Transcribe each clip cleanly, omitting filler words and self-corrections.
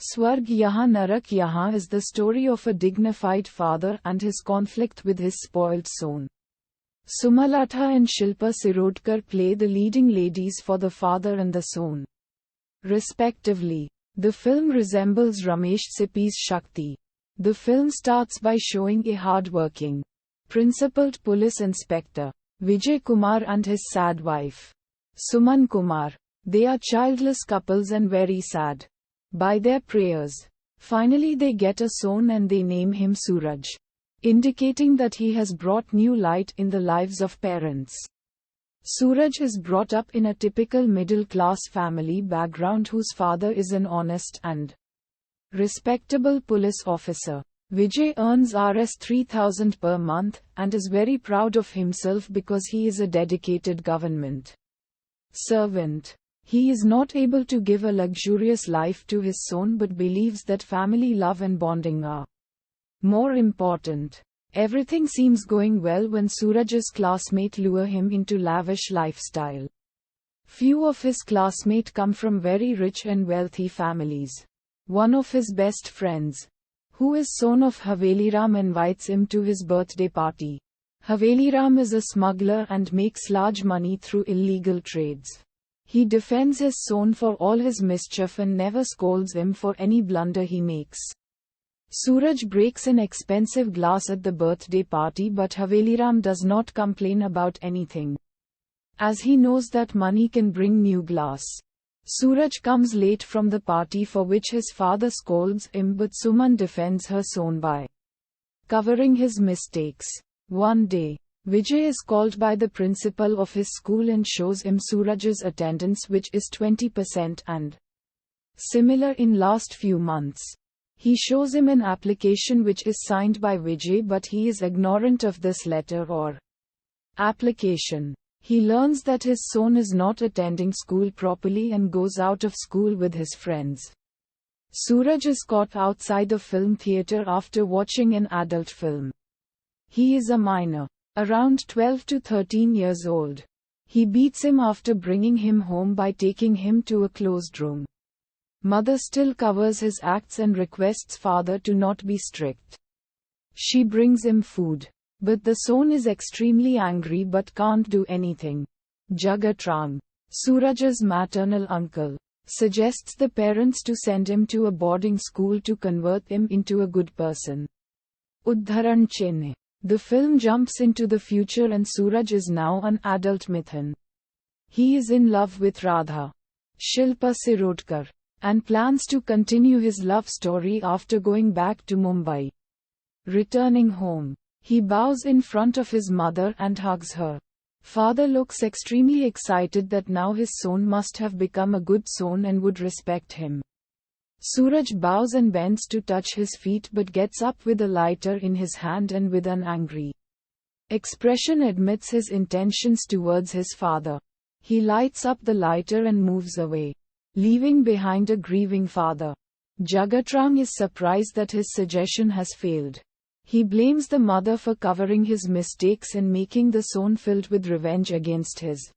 Swarg Yahan Narak Yahan is the story of a dignified father and his conflict with his spoiled son. Sumalatha and Shilpa Sirodkar play the leading ladies for the father and the son, respectively. The film resembles Ramesh Sippy's Shakti. The film starts by showing a hardworking, principled police inspector, Vijay Kumar, and his sad wife, Suman Kumar. They are childless couples and very sad. By their prayers, finally they get a son and they name him Suraj, indicating that he has brought new light in the lives of parents. Suraj is brought up in a typical middle-class family background whose father is an honest and respectable police officer. Vijay earns Rs 3,000 per month and is very proud of himself because he is a dedicated government servant. He is not able to give a luxurious life to his son but believes that family love and bonding are more important. Everything seems going well when Suraj's classmates lure him into lavish lifestyle. Few of his classmates come from very rich and wealthy families. One of his best friends, who is son of Haveliram, invites him to his birthday party. Haveliram is a smuggler and makes large money through illegal trades. He defends his son for all his mischief and never scolds him for any blunder he makes. Suraj breaks an expensive glass at the birthday party, but Haveliram does not complain about anything, as he knows that money can bring new glass. Suraj comes late from the party for which his father scolds him, but Suman defends her son by covering his mistakes. One day, Vijay is called by the principal of his school and shows him Suraj's attendance, which is 20% and similar in last few months. He shows him an application which is signed by Vijay, but he is ignorant of this letter or application. He learns that his son is not attending school properly and goes out of school with his friends. Suraj is caught outside the film theater after watching an adult film. He is a minor, around 12 to 13 years old. He beats him after bringing him home by taking him to a closed room. Mother still covers his acts and requests father to not be strict. She brings him food, but the son is extremely angry but can't do anything. Jagatrang, Suraj's maternal uncle, suggests the parents to send him to a boarding school to convert him into a good person. Udharan Chennai. The film jumps into the future and Suraj is now an adult Mithan. He is in love with Radha, Shilpa Sirodkar, and plans to continue his love story after going back to Mumbai. Returning home, he bows in front of his mother and hugs her. Father looks extremely excited that now his son must have become a good son and would respect him. Suraj bows and bends to touch his feet but gets up with a lighter in his hand and with an angry expression admits his intentions towards his father. He lights up the lighter and moves away, leaving behind a grieving father. Jagatrang is surprised that his suggestion has failed. He blames the mother for covering his mistakes and making the son filled with revenge against his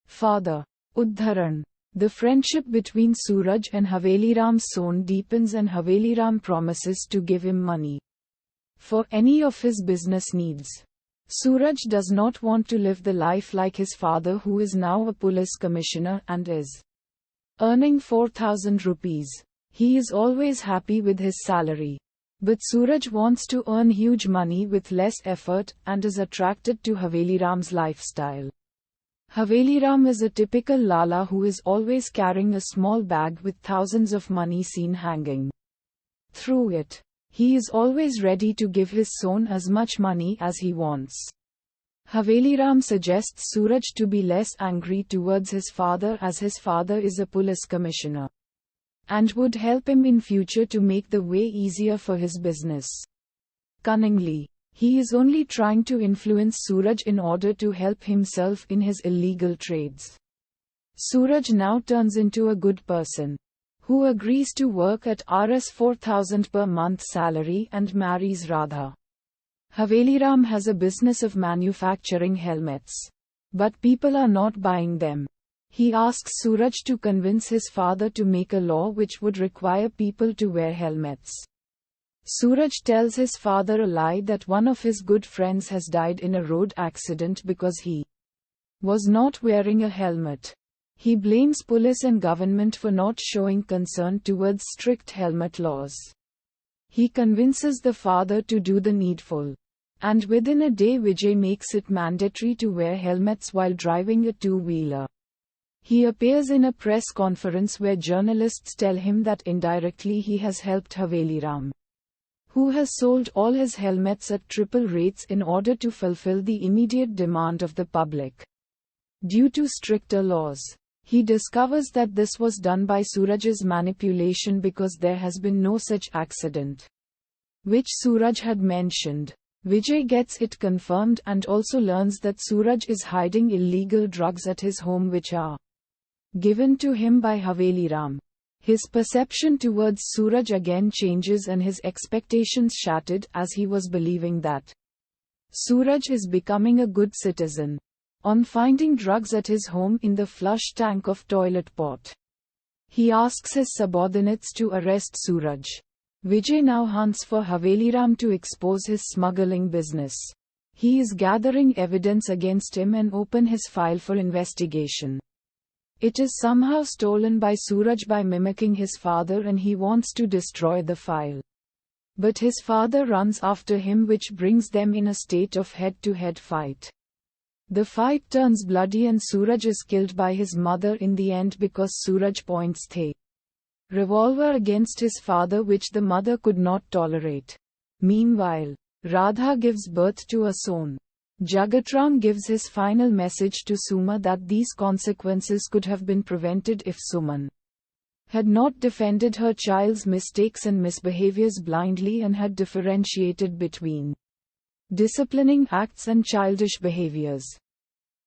father. Udharan. The friendship between Suraj and Haveliram's son deepens and Haveliram promises to give him money for any of his business needs. Suraj does not want to live the life like his father, who is now a police commissioner and is earning 4,000 rupees. He is always happy with his salary. But Suraj wants to earn huge money with less effort and is attracted to Haveliram's lifestyle. Haveliram is a typical Lala who is always carrying a small bag with thousands of money seen hanging through it. He is always ready to give his son as much money as he wants. Haveliram suggests Suraj to be less angry towards his father, as his father is a police commissioner and would help him in future to make the way easier for his business. Cunningly, he is only trying to influence Suraj in order to help himself in his illegal trades. Suraj now turns into a good person, who agrees to work at Rs 4,000 per month salary and marries Radha. Haveliram has a business of manufacturing helmets, but people are not buying them. He asks Suraj to convince his father to make a law which would require people to wear helmets. Suraj tells his father a lie that one of his good friends has died in a road accident because he was not wearing a helmet. He blames police and government for not showing concern towards strict helmet laws. He convinces the father to do the needful. And within a day Vijay makes it mandatory to wear helmets while driving a two-wheeler. He appears in a press conference where journalists tell him that indirectly he has helped Haveli Ram, who has sold all his helmets at triple rates in order to fulfill the immediate demand of the public. Due to stricter laws, he discovers that this was done by Suraj's manipulation because there has been no such accident, which Suraj had mentioned. Vijay gets it confirmed and also learns that Suraj is hiding illegal drugs at his home which are given to him by Haveli Ram. His perception towards Suraj again changes and his expectations shattered as he was believing that Suraj is becoming a good citizen. On finding drugs at his home in the flush tank of toilet pot, he asks his subordinates to arrest Suraj. Vijay now hunts for Haveli Ram to expose his smuggling business. He is gathering evidence against him and open his file for investigation. It is somehow stolen by Suraj by mimicking his father and he wants to destroy the file. But his father runs after him, which brings them in a state of head-to-head fight. The fight turns bloody and Suraj is killed by his mother in the end because Suraj points the revolver against his father, which the mother could not tolerate. Meanwhile, Radha gives birth to a son. Jagatram gives his final message to Suma that these consequences could have been prevented if Suman had not defended her child's mistakes and misbehaviors blindly and had differentiated between disciplining acts and childish behaviors.